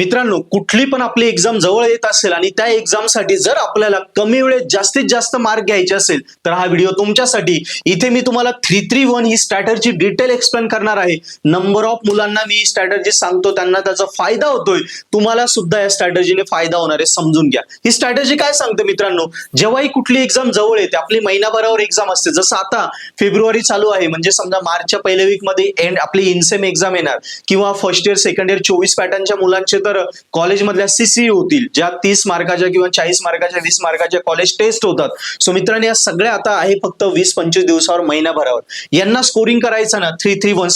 मित्रांनो, कुठली पण आपली एक्झाम जवळ येत असेल आणि त्या एक्झामसाठी जर आपल्याला कमी वेळेत जास्तीत जास्त मार्क घ्यायचे असेल तर हा व्हिडिओ तुमच्यासाठी. इथे मी तुम्हाला 3-3-1 ही स्ट्रॅटेजी डिटेल एक्सप्लेन करणार आहे. नंबर ऑफ मुलांना मी ही स्ट्रॅटेजी सांगतो, त्यांना त्याचा फायदा होतोय, तुम्हाला सुद्धा या स्ट्रॅटेजीने फायदा होणार आहे, समजून घ्या. ही स्ट्रॅटेजी काय सांगते मित्रांनो, जेव्हाही कुठली एक्झाम जवळ येते, आपली महिनाभरावर एक्झाम असते, जसं आता फेब्रुवारी चालू आहे म्हणजे समजा मार्चच्या पहिल्या वीक मध्ये एंड आपली इनसेम एक्झाम येणार, किंवा फर्स्ट इयर सेकंड इयर 24 पॅटर्नच्या मुलांचे तर कॉलेजमधल्या सीसी होतील, ज्या 30 मार्काच्या किंवा 40 मार्काच्या 20 मार्काच्या कॉलेज टेस्ट होतात. सो मित्रांनो, या सगळ्या आता आहे फक्त 20-25 दिवसावर, महिनाभरावर. यांना स्कोरिंग करायचं ना, 3-3-1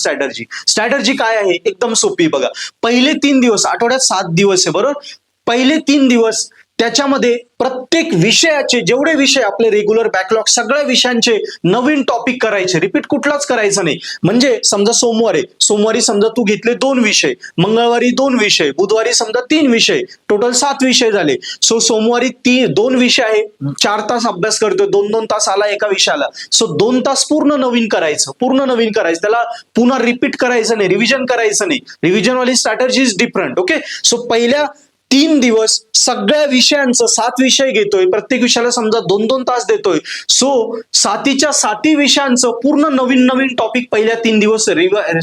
स्ट्रॅटेजी काय आहे, एकदम सोपी. बघा, पहिले 3 दिवस, आठवड्यात 7 दिवस आहे बरोबर. पहिले 3 दिवस त्याच्यामध्ये प्रत्येक विषयाचे जेवढे विषय आपले रेग्युलर बॅकलॉग, सगळ्या विषयांचे नवीन टॉपिक करायचे, रिपीट कुठलाच करायचा नाही. म्हणजे समजा सोमवारी समजा तू घेतले 2 विषय, मंगळवारी 2 विषय, बुधवारी समजा 3 विषय, टोटल 7 विषय झाले. सो सोमवारी 2 विषय आहे, 4 तास अभ्यास करतोय, 2-2 तास आला एका विषयाला. सो 2 तास पूर्ण नवीन करायचं, त्याला पुन्हा रिपीट करायचं नाही, रिव्हिजन करायचं नाही. रिव्हिजन वाली strategy is different. Okay, so पहिल्या 3 दिवस सगळ्या विषयांचं 7 विषय घेतोय, प्रत्येक विषयाला समजा 2-2 तास देतोय. सो 7च्या 7 विषयांचं पूर्ण नवीन टॉपिक पहिल्या 3 दिवस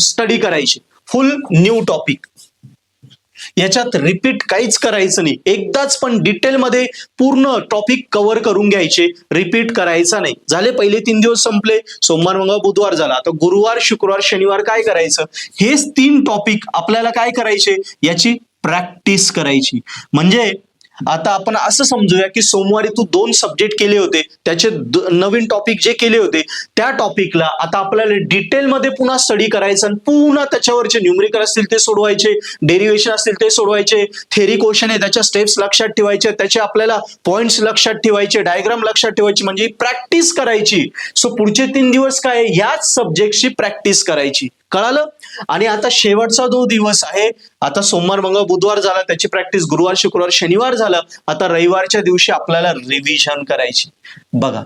स्टडी करायचे, फुल न्यू टॉपिक. याच्यात रिपीट काहीच करायचं नाही, एकदाच पण डिटेलमध्ये पूर्ण टॉपिक कव्हर करून घ्यायचे, रिपीट करायचा नाही. झाले पहिले 3 दिवस संपले, सोमवार मंगळवार बुधवार झाला. आता गुरुवार शुक्रवार शनिवार काय करायचं, हेच 3 टॉपिक आपल्याला काय करायचे, याची प्रॅक्टिस करायची. म्हणजे आता आपण असं समजूया की सोमवारी तू 2 सब्जेक्ट केले होते, त्याचे नवीन टॉपिक जे केले होते त्या टॉपिकला आता आपल्याला डिटेलमध्ये पुन्हा स्टडी करायचं आणि पुन्हा त्याच्यावरचे न्यूमेरिकल असतील ते सोडवायचे, डेरिव्हेशन असतील ते सोडवायचे, थेरी क्वेश्चन आहे त्याच्या स्टेप्स लक्षात ठेवायचे, त्याचे आपल्याला पॉइंट्स लक्षात ठेवायचे, डायग्राम लक्षात ठेवायची, म्हणजे प्रॅक्टिस करायची. सो पुढचे 3 दिवस काय, याच सब्जेक्टची प्रॅक्टिस करायची. कळालं? आणि आता शेवटचा 2 दिवस आहे, आता सोमवार मंगळवार बुधवार झाला त्याची प्रॅक्टिस, गुरुवार शुक्रवार शनिवार झालं, आता रविवारच्या दिवशी आपल्याला रिव्हिजन करायची. बघा,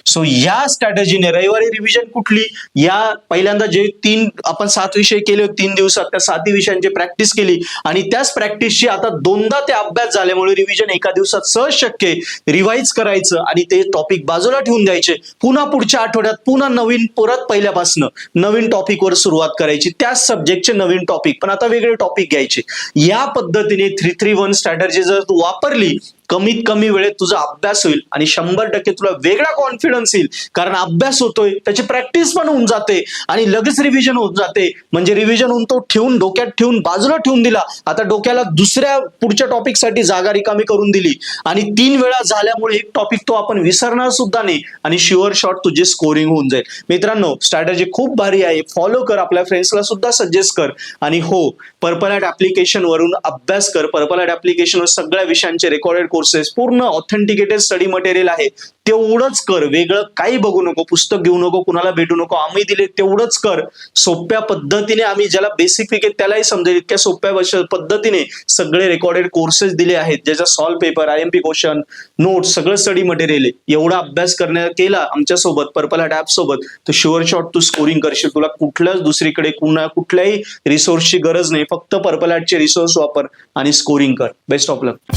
सो या स्ट्रॅटेजीने रविवारी रिव्हिजन कुठली, या पहिल्यांदा जे 3 आपण 7 विषय केले होते 3 दिवसात, त्या 7 विषयांची प्रॅक्टिस केली आणि त्याच प्रॅक्टिसची आता 2दा ते अभ्यास झाल्यामुळे रिव्हिजन एका दिवसात सहज शक्य आहे. रिवाइज करायचं आणि ते टॉपिक बाजूला ठेवून द्यायचे, पुन्हा पुढच्या आठवड्यात पुन्हा नवीन परत पहिल्यापासून नवीन टॉपिकवर सुरुवात करायची, त्याच सब्जेक्टचे नवीन टॉपिक, पण आता वेगळे टॉपिक घ्यायचे. या पद्धतीने 3-3-1 स्ट्रॅटेजी जर तू वापरली, कमीत कमी वेळेत तुझा अभ्यास होईल आणि 100% तुला वेगळा कॉन्फिडन्स येईल, कारण अभ्यास होतोय, त्याची प्रॅक्टिस पण होऊन जाते आणि लगेच रिव्हिजन होऊन जाते. म्हणजे रिव्हिजन होऊन तो ठेवून डोक्यात ठेवून बाजूला ठेवून दिला, आता डोक्याला दुसऱ्या पुढच्या टॉपिक साठी जागा रिकामी करून दिली आणि 3 वेळा झाल्यामुळे एक टॉपिक तो आपण विसरणार सुद्धा नाही आणि शुअर शॉट तुझी स्कोरिंग होऊन जाईल. मित्रांनो, स्ट्रॅटेजी खूप भारी आहे, फॉलो कर, आपल्या फ्रेंड्सला सुद्धा सजेस्ट कर. आणि हो, पर्पल ॲट ऍप्लिकेशन वरून अभ्यास कर. पर्पल ॲट ऍप्लिकेशनवर सगळ्या विषयांचे रेकॉर्डेड कोर्सेस, पूर्ण ऑथेंटिकेटेड स्टडी मटेरियल आहे, तेवढंच कर, वेगळं काही बघू नको, पुस्तक घेऊ नको, कुणाला भेटू नको, आम्ही दिले तेवढंच कर. सोप्या पद्धतीने आम्ही ज्याला बेसिक विकेट त्यालाही समजेल इतक्या सोप्या पद्धतीने सगळे रेकॉर्डेड कोर्सेस दिले आहेत, ज्याचा solve paper, IMP question, notes, सगळं स्टडी मटेरियल आहे. एवढा अभ्यास केला आमच्या सोबत, पर्पल ॲट ॲप सोबत, तर शुअर शॉट तू स्कोरिंग करशील. तुला कुठल्याच दुसरीकडे कुठल्याही रिसोर्सची गरज नाही, फक्त पर्पल ॲटचे रिसोर्स वापर आणि स्कोरिंग कर. Best of luck.